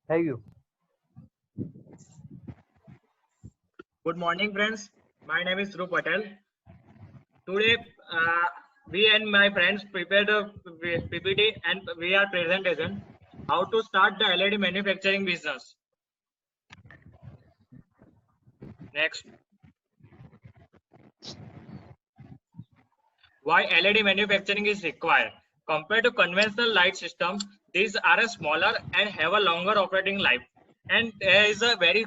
Have you? Good morning, friends. My name is Dhruv Patel. Today, we and my friends prepared a PPT and we are presentation how to start the LED manufacturing business. Next, why LED manufacturing is required. Compared to conventional light systems, these are a smaller and have a longer operating life, and there is a very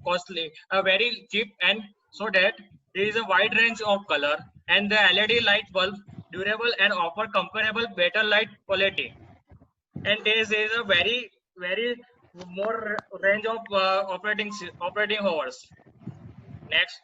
costly, a very cheap, and so that there is a wide range of color, and the LED light bulbs durable and offer comparable better light quality, and there is a very more range of operating hours. Next.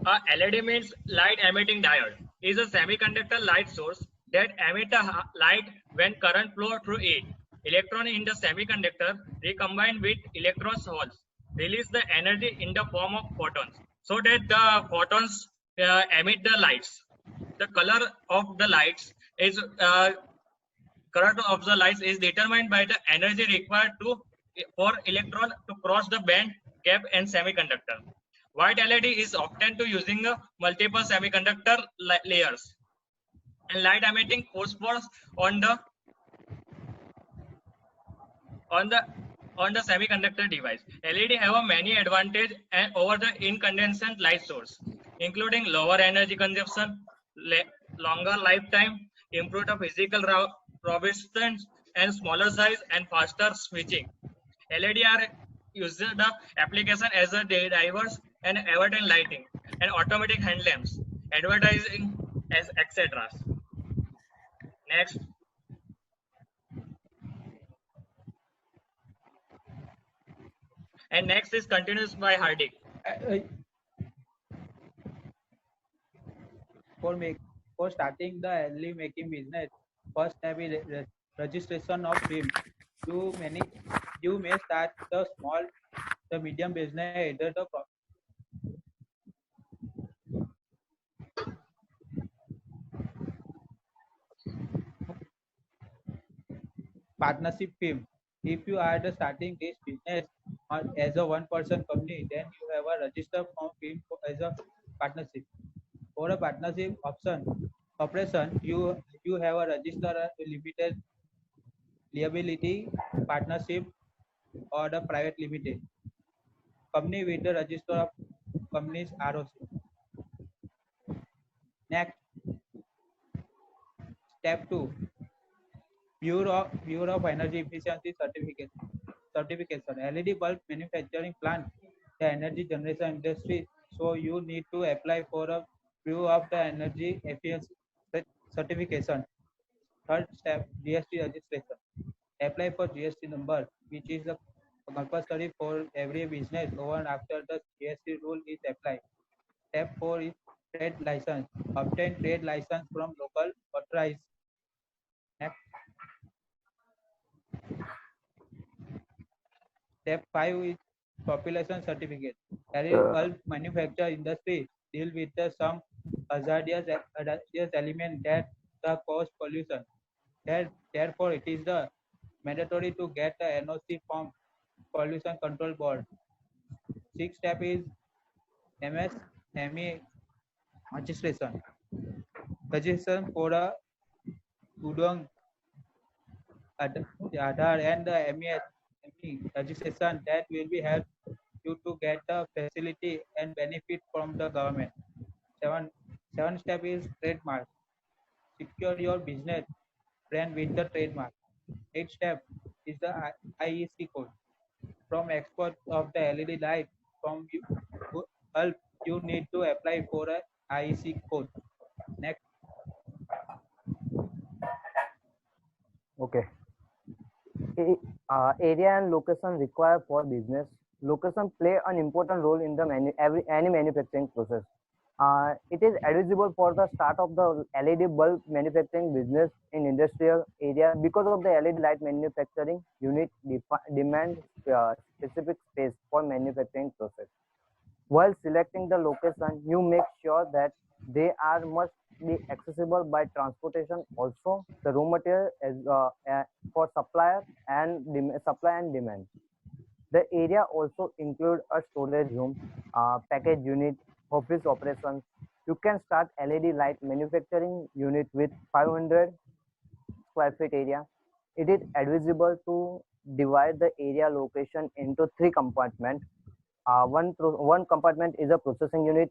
A LED means light emitting diode is a semiconductor light source that emits a light when current flow through it. Electron in the semiconductor recombine with electron holes, release the energy in the form of photons, so that the photons emit the lights. The color of the lights is color of the lights is determined by the energy required for electron to cross the band gap in semiconductor. White LED is often to using multiple semiconductor layers and light emitting phosphors on the on the on the semiconductor device. LED have a many advantage and over the incandescent light source, including lower energy consumption, longer lifetime, improved physical robustness, and smaller size and faster switching. LED are used the application as a drivers and advertising lighting and automatic hand lamps, advertising as etc. Next. And next is continues by Hardik. For starting the early making business, first step is registration of firm. You may start the small, the medium business, either the partnership firm. If you are the starting this business as a one-person company, then you have a register form firm as a partnership. For a partnership operation, you have a register a limited liability partnership or the private limited company with the register of companies ROC. Next, step 2, Bureau of Energy Efficiency certification. LED bulb manufacturing plant, the energy generation industry. So you need to apply for a Bureau of the Energy Efficiency certification. Third step, GST registration. Apply for GST number, which is the compulsory for every business over after the GST rule is applied. Step 4 is trade license. Obtain trade license from local authorized. Next. Step 5 is population certificate. Bulb manufacture industry deal with some hazardous element that cause pollution. Therefore, it is the mandatory to get the NOC from Pollution Control Board. Sixth step is MSME registration. Registration for a Udong Aadhaar and the MES registration that will be help you to get the facility and benefit from the government. Seven step is trademark. Secure your business brand with the trademark. Eighth step is the IEC code. From experts of the LED light from you help you need to apply for a IEC code. Next. Okay. Area and location required for business. Location play an important role in the any manufacturing process. It is advisable for the start of the LED bulb manufacturing business in industrial area because of the LED light manufacturing unit demand specific space for manufacturing process. While selecting the location, you make sure that They are must be accessible by transportation. Also, the raw material is for supply and demand. The area also include a storage room, package unit, office operations. You can start LED light manufacturing unit with 500 square feet area. It is advisable to divide the area location into three compartments. One compartment is a processing unit.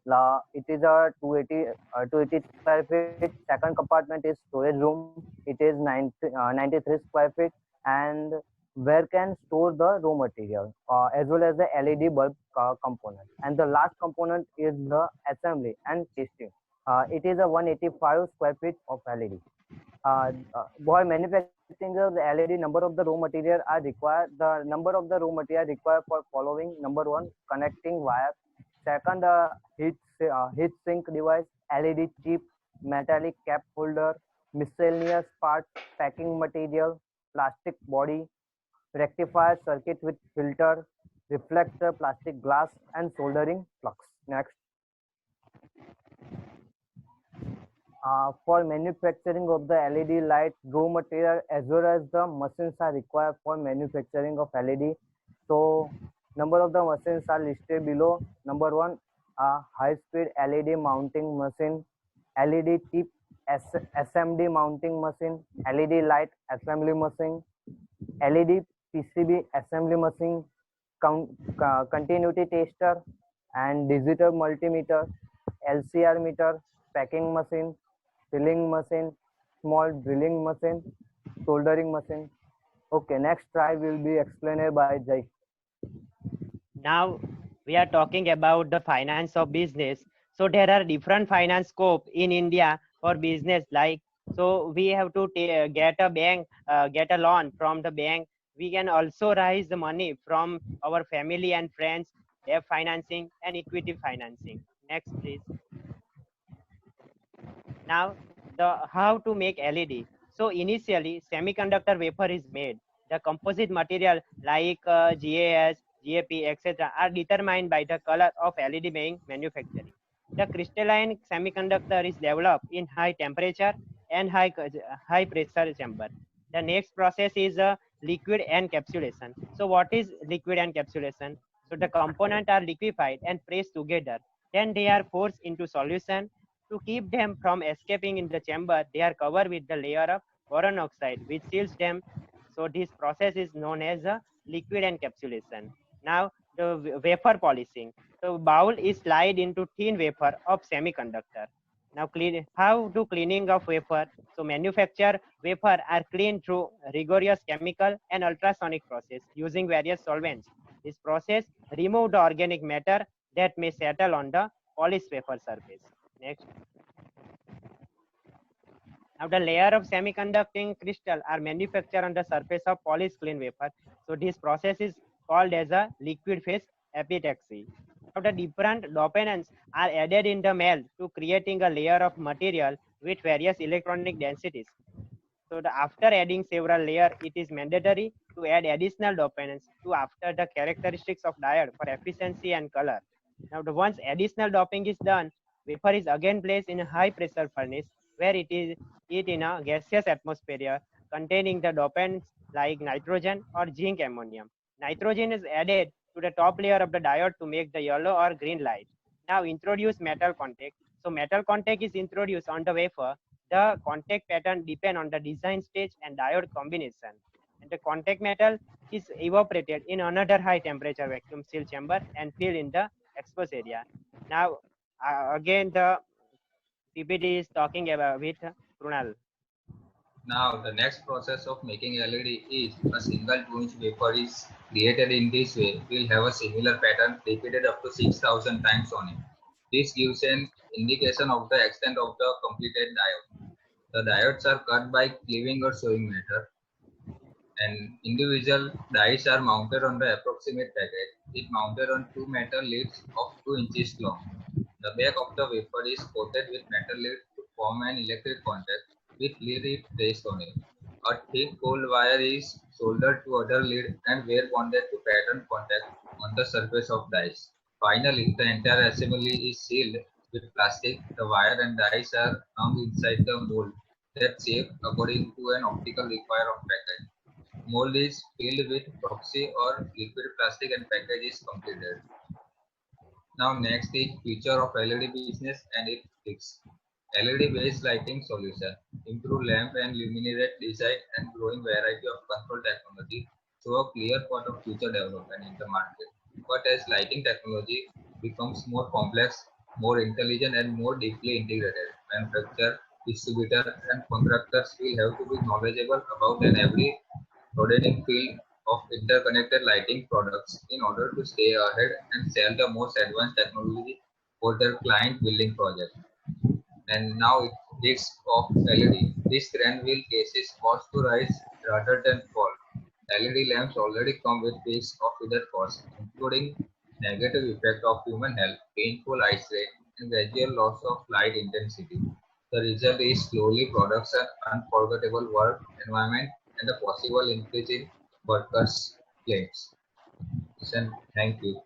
It is a 280 square feet. Second compartment is storage room. It is 93 square feet, and where can store the raw material as well as the LED bulb component. And the last component is the assembly and testing. It is a 185 square feet of LED. For manufacturing of the LED, number of the raw material are required. The number of the raw material required for following: number one, connecting wire; second, heat sink device, LED chip, metallic cap holder, miscellaneous parts, packing material, plastic body, rectifier circuit with filter, reflector, plastic glass, and soldering flux. Next. For manufacturing of the LED light, raw material as well as the machines are required for manufacturing of LED. So, number of the machines are listed below. Number one, high-speed LED mounting machine, LED chip SMD mounting machine, LED light assembly machine, LED PCB assembly machine, continuity tester, and digital multimeter, LCR meter, packing machine, filling machine, small drilling machine, soldering machine. Okay, next try will be explained by Jai. Now we are talking about the finance of business. So there are different finance scope in India for business. Like, so we have to get a bank, get a loan from the bank. We can also raise the money from our family and friends, debt financing and equity financing. Next, please. Now, the how to make LED. So initially, semiconductor wafer is made. The composite material like GAS, GAP, etc. are determined by the color of LED being manufactured. The crystalline semiconductor is developed in high temperature and high pressure chamber. The next process is liquid encapsulation. So what is liquid encapsulation? So the components are liquefied and pressed together. Then they are forced into solution. To keep them from escaping in the chamber, they are covered with the layer of boron oxide, which seals them. So this process is known as a liquid encapsulation. Now the wafer polishing. So bowl is slide into thin wafer of semiconductor. Now how to cleaning of wafer? So manufacture wafer are cleaned through rigorous chemical and ultrasonic process using various solvents. This process remove the organic matter that may settle on the polished wafer surface. Next. Now the layer of semiconducting crystal are manufactured on the surface of polished clean wafer. So this process is called as a liquid phase epitaxy. Now the different dopants are added in the melt to creating a layer of material with various electronic densities. So after adding several layers, it is mandatory to add additional dopants to after the characteristics of diode for efficiency and color. Now once additional doping is done, wafer is again placed in a high pressure furnace where it is in a gaseous atmosphere containing the dopants like nitrogen or zinc ammonium. Nitrogen is added to the top layer of the diode to make the yellow or green light. Now introduce metal contact. So metal contact is introduced on the wafer. The contact pattern depends on the design stage and diode combination. And the contact metal is evaporated in another high temperature vacuum seal chamber and filled in the exposed area. Now again the PPT is talking about with Krunal. Now, the next process of making LED is a single 2-inch wafer is created in this way. Will have a similar pattern repeated up to 6,000 times on it. This gives an indication of the extent of the completed diode. The diodes are cut by cleaving or sewing method, and individual dies are mounted on the approximate package. It mounted on two metal leads of 2 inches long. The back of the wafer is coated with metal lead to form an electric contact with lead placed on it. A thick cold wire is soldered to other lead and wire bonded to pattern contact on the surface of dies. Finally, the entire assembly is sealed with plastic. The wire and dies are hung inside the mold that shape according to an optical require of package. Mold is filled with proxy or liquid plastic and package is completed. Now next is future of LED business and its fix. LED based lighting solution, improve lamp and luminary design and growing variety of control technology show a clear path of future development in the market. But as lighting technology becomes more complex, more intelligent and more deeply integrated, manufacturer, distributor and contractors will have to be knowledgeable about an every rotating field of interconnected lighting products in order to stay ahead and sell the most advanced technology for their client building project. And now it hits of LED. This trend will cases cost to rise rather than fall. LED lamps already come with risks of either cost, including negative effect of human health, painful eye strain, and gradual loss of light intensity. The result is slowly production, unforgettable work environment, and a possible increase in workers' claims. And thank you.